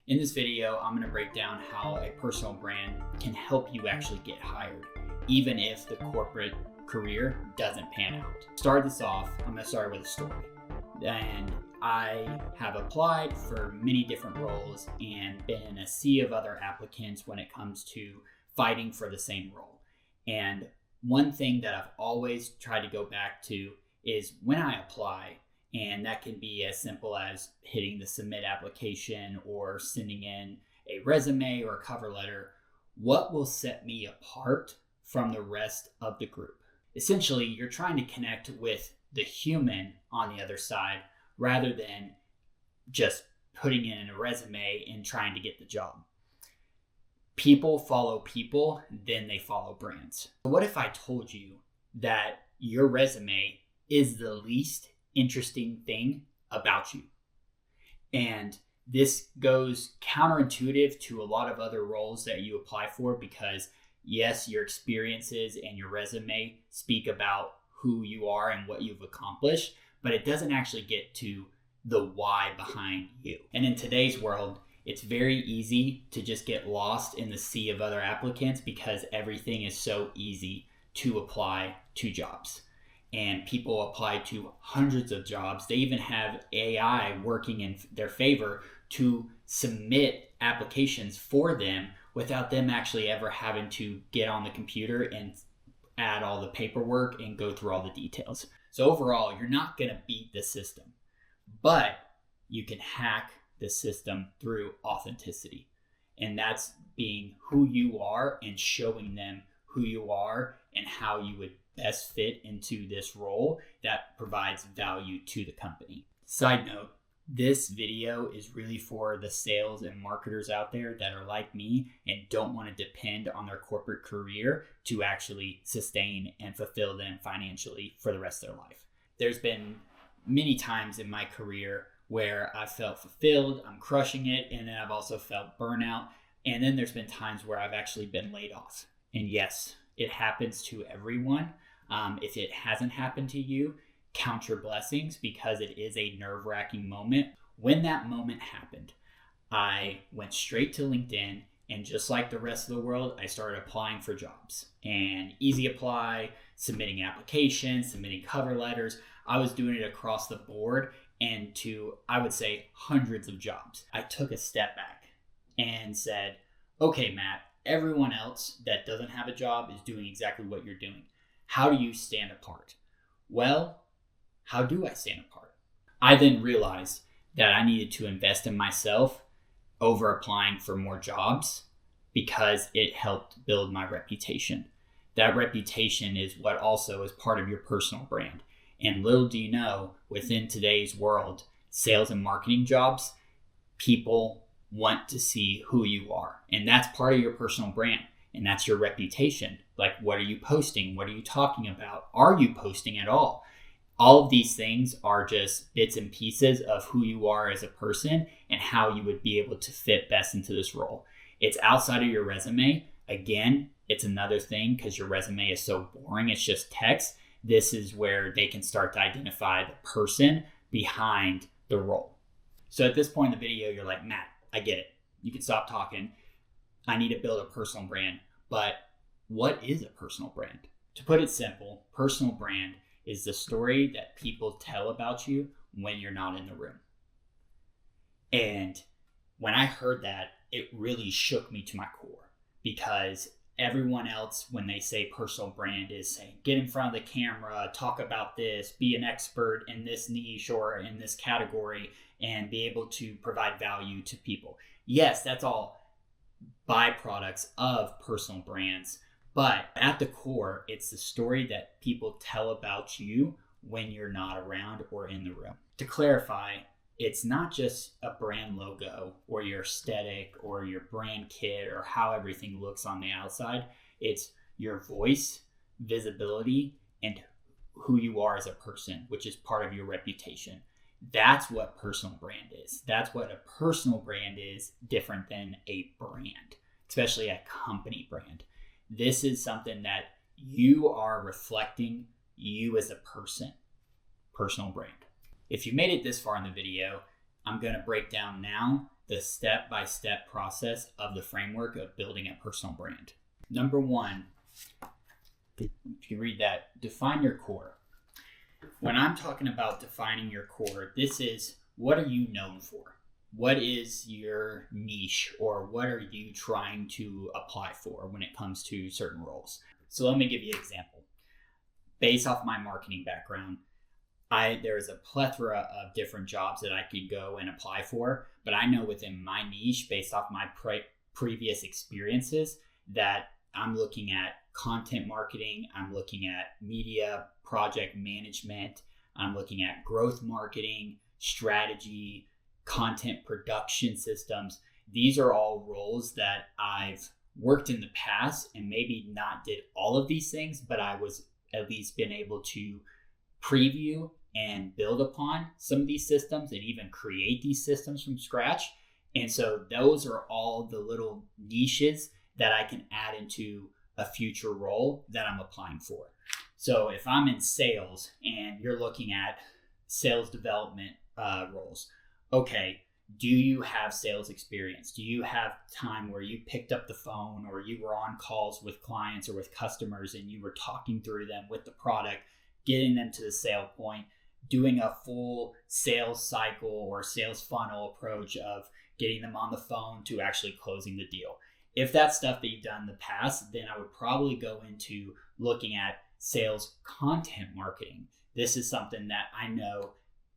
In this video, I'm going to break down how a personal brand can help you actually get hired, even if the corporate career doesn't pan out. To start this off, I'm going to start with a story. And I have applied for many different roles and been in a sea of other applicants when it comes to fighting for the same role. And one thing that I've always tried to go back to is when I apply, and that can be as simple as hitting the submit application or sending in a resume or a cover letter, what will set me apart from the rest of the group? Essentially, you're trying to connect with the human on the other side rather than just putting in a resume and trying to get the job. People follow people, then they follow brands. What if I told you that your resume is the least interesting thing about you? And this goes counterintuitive to a lot of other roles that you apply for, because yes, your experiences and your resume speak about who you are and what you've accomplished, but it doesn't actually get to the why behind you. And in today's world, it's very easy to just get lost in the sea of other applicants because everything is so easy to apply to jobs. And people apply to hundreds of jobs. They even have AI working in their favor to submit applications for them without them actually ever having to get on the computer and add all the paperwork and go through all the details. So overall, you're not going to beat the system, but you can hack the system through authenticity. And that's being who you are and showing them who you are and how you would best fit into this role that provides value to the company. Side note, this video is really for the sales and marketers out there that are like me and don't want to depend on their corporate career to actually sustain and fulfill them financially for the rest of their life. There's been many times in my career where I felt fulfilled, I'm crushing it, and then I've also felt burnout. And then there's been times where I've actually been laid off. And yes, it happens to everyone. If it hasn't happened to you, count your blessings, because it is a nerve-wracking moment. When that moment happened, I went straight to LinkedIn, and just like the rest of the world, I started applying for jobs. And easy apply, submitting applications, submitting cover letters. I was doing it across the board and to, I would say, hundreds of jobs. I took a step back and said, okay, Matt, everyone else that doesn't have a job is doing exactly what you're doing. How do you stand apart? Well, how do I stand apart? I then realized that I needed to invest in myself over applying for more jobs because it helped build my reputation. That reputation is what also is part of your personal brand. And little do you know, within today's world, sales and marketing jobs, people want to see who you are. And that's part of your personal brand. And that's your reputation. Like, what are you posting? What are you talking about? Are you posting at all? All of these things are just bits and pieces of who you are as a person and how you would be able to fit best into this role. It's outside of your resume. Again, it's another thing because your resume is so boring. It's just text. This is where they can start to identify the person behind the role. So at this point in the video, you're like, Matt, I get it. You can stop talking. I need to build a personal brand. But what is a personal brand? To put it simple, personal brand is the story that people tell about you when you're not in the room. And when I heard that, it really shook me to my core, because everyone else, when they say personal brand, is saying, get in front of the camera, talk about this, be an expert in this niche or in this category, and be able to provide value to people. Yes, that's all byproducts of personal brands, but at the core, it's the story that people tell about you when you're not around or in the room. To clarify, it's not just a brand logo or your aesthetic or your brand kit or how everything looks on the outside. It's your voice, visibility, and who you are as a person, which is part of your reputation. That's what personal brand is. That's what a personal brand is, different than a brand, especially a company brand. This is something that you are reflecting you as a person. Personal brand. If you made it this far in the video, I'm going to break down now the step-by-step process of the framework of building a personal brand. Number one, if you read that, define your core. When I'm talking about defining your core, this is, what are you known for? What is your niche, or what are you trying to apply for when it comes to certain roles? So let me give you an example. Based off my marketing background, there's a plethora of different jobs that I could go and apply for, but I know within my niche, based off my previous experiences, that I'm looking at content marketing, I'm looking at media project management, I'm looking at growth marketing, strategy, content production systems. These are all roles that I've worked in the past and maybe not did all of these things, but I was at least been able to preview and build upon some of these systems and even create these systems from scratch. And so those are all the little niches that I can add into a future role that I'm applying for. So if I'm in sales and you're looking at sales development roles, okay, do you have sales experience? Do you have time where you picked up the phone or you were on calls with clients or with customers and you were talking through them with the product, getting them to the sale point, doing a full sales cycle or sales funnel approach of getting them on the phone to actually closing the deal? If that's stuff that you've done in the past, then I would probably go into looking at sales content marketing. This is something that I know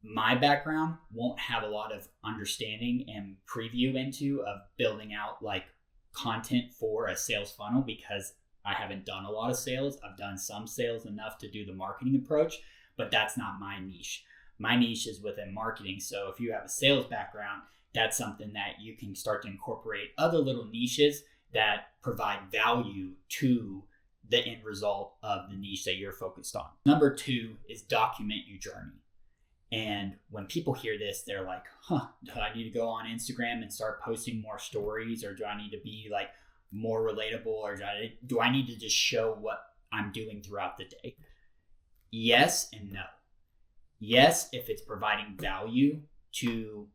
my background won't have a lot of understanding and preview into, of building out like content for a sales funnel, because I haven't done a lot of sales. I've done some sales enough to do the marketing approach, but that's not my niche. My niche is within marketing. So if you have a sales background, that's something that you can start to incorporate other little niches that provide value to the end result of the niche that you're focused on. Number two is document your journey. And when people hear this, they're like, do I need to go on Instagram and start posting more stories? Or do I need to be like more relatable? Or do I need to just show what I'm doing throughout the day? Yes and no. Yes, if it's providing value to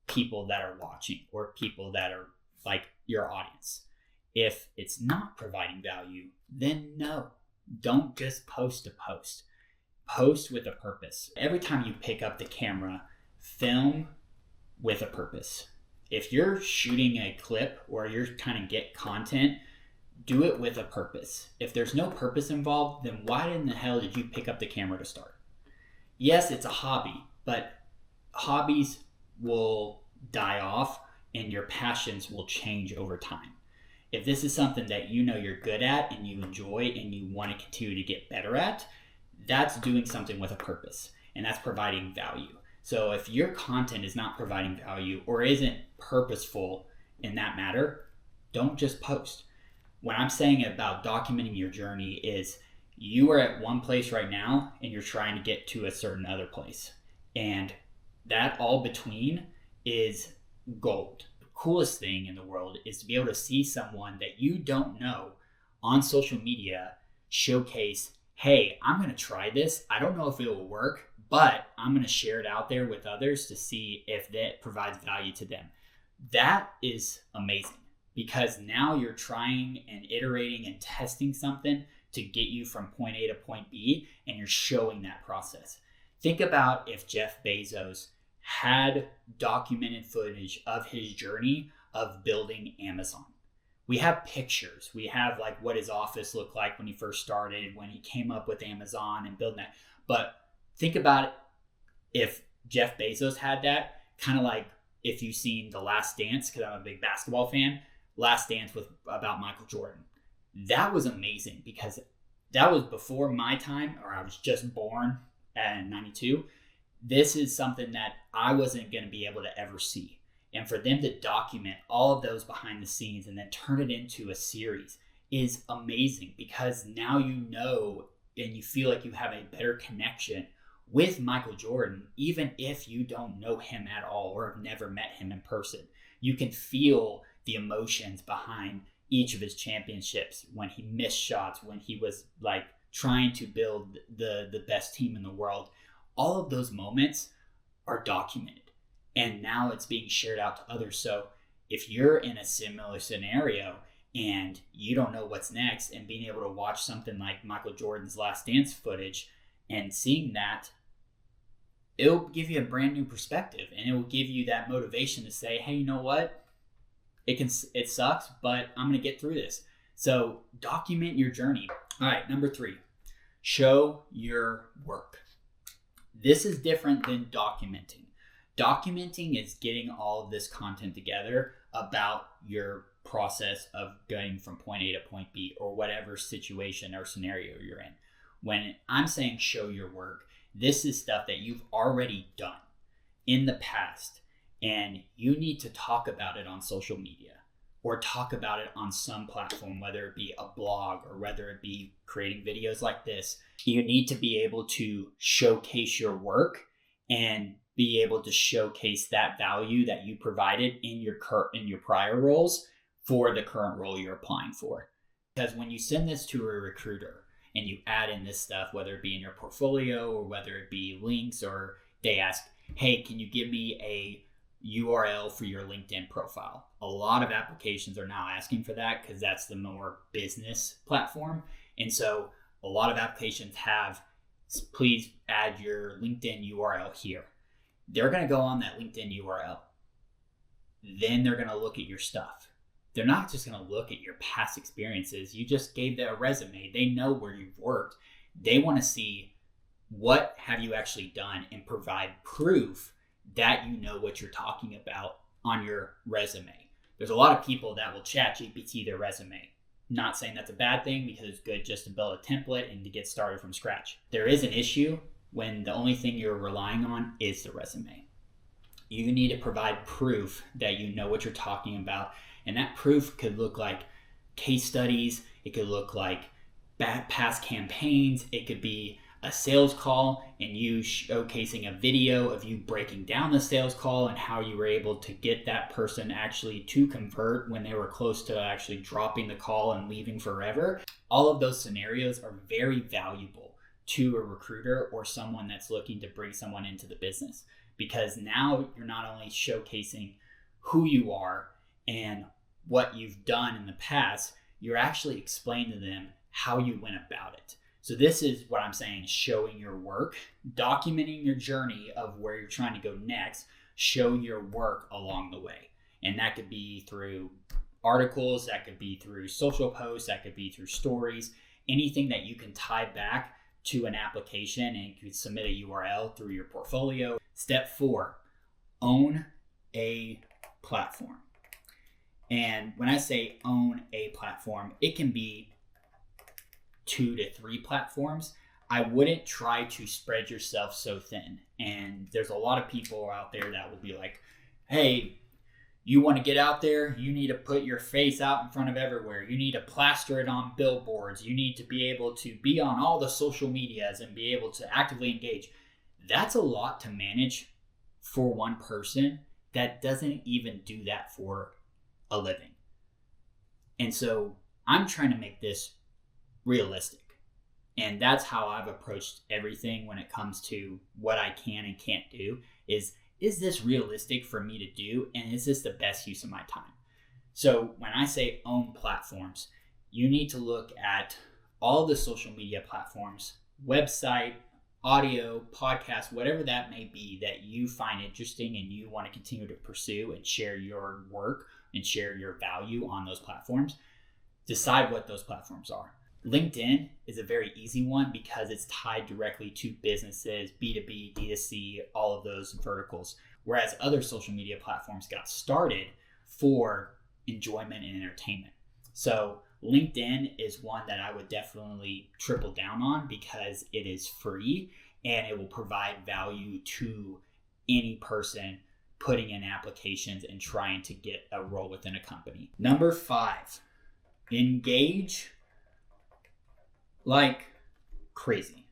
people that are watching or people that are like your audience. If it's not providing value, then no. Don't just post to post. Post with a purpose. Every time you pick up the camera, film with a purpose. If you're shooting a clip or you're trying to get content, do it with a purpose. If there's no purpose involved, then why in the hell did you pick up the camera to start? Yes, it's a hobby, but hobbies will die off and your passions will change over time. If this is something that you know you're good at and you enjoy and you want to continue to get better at, that's doing something with a purpose, and that's providing value. So if your content is not providing value or isn't purposeful in that matter, don't just post. What I'm saying about documenting your journey is you are at one place right now and you're trying to get to a certain other place. And that all between is gold. The coolest thing in the world is to be able to see someone that you don't know on social media showcase, hey, I'm going to try this. I don't know if it will work, but I'm going to share it out there with others to see if that provides value to them. That is amazing, because now you're trying and iterating and testing something to get you from point A to point B, and you're showing that process. Think about if Jeff Bezos had documented footage of his journey of building Amazon. We have pictures. We have like what his office looked like when he first started, when he came up with Amazon and building that. But think about it, if Jeff Bezos had that, kind of like if you've seen The Last Dance, because I'm a big basketball fan, Last Dance was about Michael Jordan. That was amazing because that was before my time, or I was just born in 92. This is something that I wasn't going to be able to ever see. And for them to document all of those behind the scenes and then turn it into a series is amazing, because now you know and you feel like you have a better connection with Michael Jordan, even if you don't know him at all or have never met him in person. You can feel the emotions behind each of his championships, when he missed shots, when he was like trying to build the best team in the world. All of those moments are documented. and now it's being shared out to others. So if you're in a similar scenario and you don't know what's next, and being able to watch something like Michael Jordan's Last Dance footage and seeing that, it'll give you a brand new perspective, and it will give you that motivation to say, hey, you know what? It sucks, but I'm going to get through this. So document your journey. All right, number 3, show your work. This is different than documenting. Documenting is getting all of this content together about your process of getting from point A to point B, or whatever situation or scenario you're in. When I'm saying show your work, this is stuff that you've already done in the past, and you need to talk about it on social media or talk about it on some platform, whether it be a blog or whether it be creating videos like this. You need to be able to showcase your work and be able to showcase that value that you provided in your prior roles for the current role you're applying for. Because when you send this to a recruiter and you add in this stuff, whether it be in your portfolio or whether it be links, or they ask, hey, can you give me a URL for your LinkedIn profile? A lot of applications are now asking for that because that's the more business platform. And so a lot of applications have, please add your LinkedIn URL here. They're going to go on that LinkedIn URL. Then they're going to look at your stuff. They're not just going to look at your past experiences. You just gave them a resume. They know where you've worked. They want to see what have you actually done and provide proof that you know what you're talking about on your resume. There's a lot of people that will chat GPT their resume. Not saying that's a bad thing, because it's good just to build a template and to get started from scratch. There is an issue when the only thing you're relying on is the resume. You need to provide proof that you know what you're talking about. And that proof could look like case studies. It could look like past campaigns. It could be a sales call and you showcasing a video of you breaking down the sales call and how you were able to get that person actually to convert when they were close to actually dropping the call and leaving forever. All of those scenarios are very valuable to a recruiter or someone that's looking to bring someone into the business, because now you're not only showcasing who you are and what you've done in the past, you're actually explaining to them how you went about it. So this is what I'm saying, showing your work, documenting your journey of where you're trying to go next, show your work along the way. And that could be through articles, that could be through social posts, that could be through stories, anything that you can tie back to an application, and you can submit a URL through your portfolio. Step 4, own a platform. And when I say own a platform, it can be 2 to 3 platforms. I wouldn't try to spread yourself so thin. And there's a lot of people out there that will be like, hey, you want to get out there, you need to put your face out in front of everywhere. You need to plaster it on billboards. You need to be able to be on all the social medias and be able to actively engage. That's a lot to manage for one person that doesn't even do that for a living. And so I'm trying to make this realistic. And that's how I've approached everything when it comes to what I can and can't do is this realistic for me to do? And is this the best use of my time? So when I say own platforms, you need to look at all the social media platforms, website, audio, podcast, whatever that may be that you find interesting and you want to continue to pursue and share your work and share your value on those platforms. Decide what those platforms are. LinkedIn is a very easy one because it's tied directly to businesses, B2B, D2C, all of those verticals. Whereas other social media platforms got started for enjoyment and entertainment. So LinkedIn is one that I would definitely triple down on because it is free and it will provide value to any person putting in applications and trying to get a role within a company. Number 5, engage like crazy.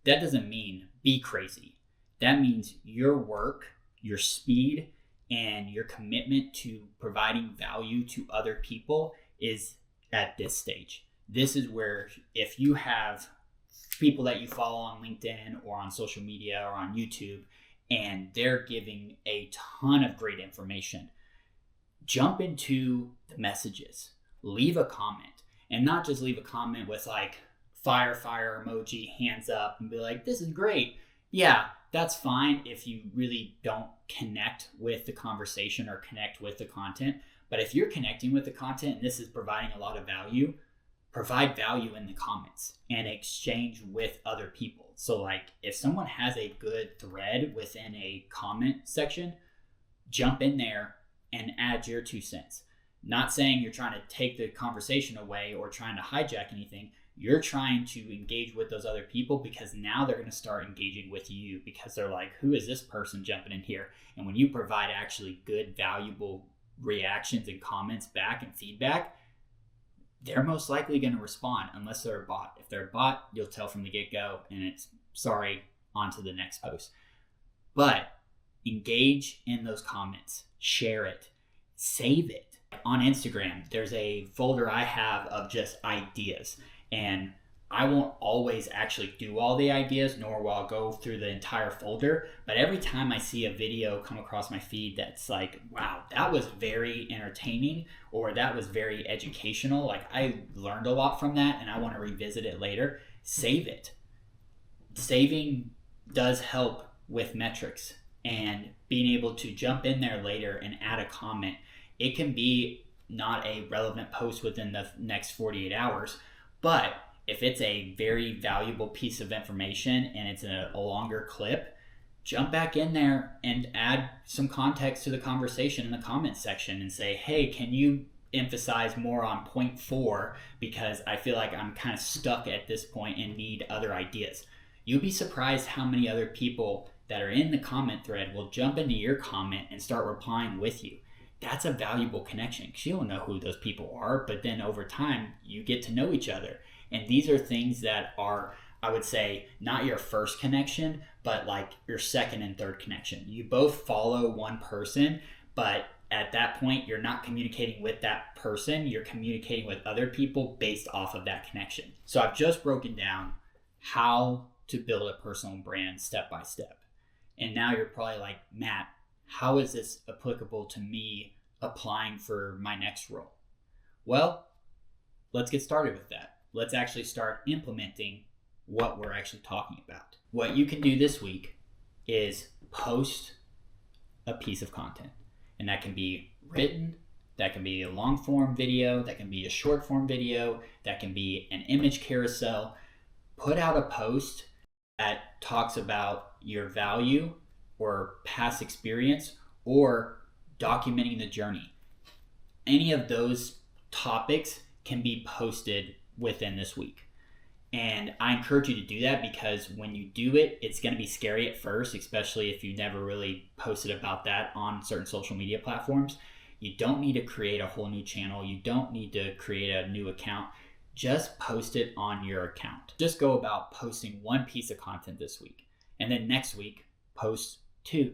That doesn't mean be crazy. That means your work, your speed, and your commitment to providing value to other people is at this stage. This is where if you have people that you follow on LinkedIn or on social media or on YouTube, and they're giving a ton of great information. Jump into the messages, leave a comment, and not just leave a comment with like fire emoji, hands up, and be like, this is great. Yeah, that's fine if you really don't connect with the conversation or connect with the content. But if you're connecting with the content and this is providing a lot of value, provide value in the comments and exchange with other people. So like if someone has a good thread within a comment section, jump in there and add your 2 cents. Not saying you're trying to take the conversation away or trying to hijack anything. You're trying to engage with those other people because now they're going to start engaging with you because they're like, who is this person jumping in here? And when you provide actually good, valuable reactions and comments back and feedback, they're most likely going to respond unless they're a bot. If they're a bot, you'll tell from the get-go and it's sorry, on to the next post. But engage in those comments, share it, save it. On Instagram, there's a folder I have of just ideas, and I won't always actually do all the ideas, nor will I go through the entire folder. But every time I see a video come across my feed that's like, wow, that was very entertaining, or that was very educational, like I learned a lot from that and I want to revisit it later, save it. Saving does help with metrics, and being able to jump in there later and add a comment. It can be not a relevant post within the next 48 hours, but if it's a very valuable piece of information and it's a longer clip, jump back in there and add some context to the conversation in the comments section and say, hey, can you emphasize more on point 4 because I feel like I'm kind of stuck at this point and need other ideas. You'll be surprised how many other people that are in the comment thread will jump into your comment and start replying with you. That's a valuable connection because you don't know who those people are, but then over time you get to know each other. And these are things that are, I would say, not your first connection, but like your second and third connection. You both follow one person, but at that point, you're not communicating with that person. You're communicating with other people based off of that connection. So I've just broken down how to build a personal brand step by step. And now you're probably like, Matt, how is this applicable to me applying for my next role? Well, let's get started with that. Let's actually start implementing what we're actually talking about. What you can do this week is post a piece of content. And that can be written, that can be a long form video, that can be a short form video, that can be an image carousel. Put out a post that talks about your value or past experience or documenting the journey. Any of those topics can be posted within this week. And I encourage you to do that because when you do it, it's going to be scary at first, especially if you never really posted about that on certain social media platforms. You don't need to create a whole new channel. You don't need to create a new account. Just post it on your account. Just go about posting one piece of content this week. And then next week, post 2.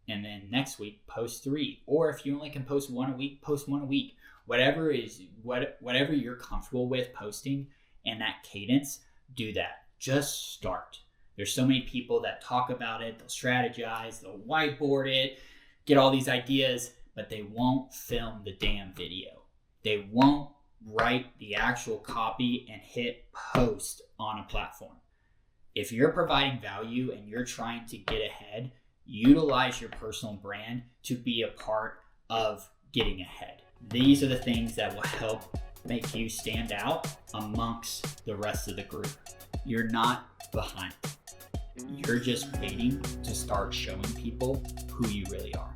And then next week, post 3. Or if you only can post 1 a week, post 1 a week. Whatever you're comfortable with posting and that cadence, do that. Just start. There's so many people that talk about it, they'll strategize, they'll whiteboard it, get all these ideas, but they won't film the damn video. They won't write the actual copy and hit post on a platform. If you're providing value and you're trying to get ahead, utilize your personal brand to be a part of getting ahead. These are the things that will help make you stand out amongst the rest of the group. You're not behind. You're just waiting to start showing people who you really are.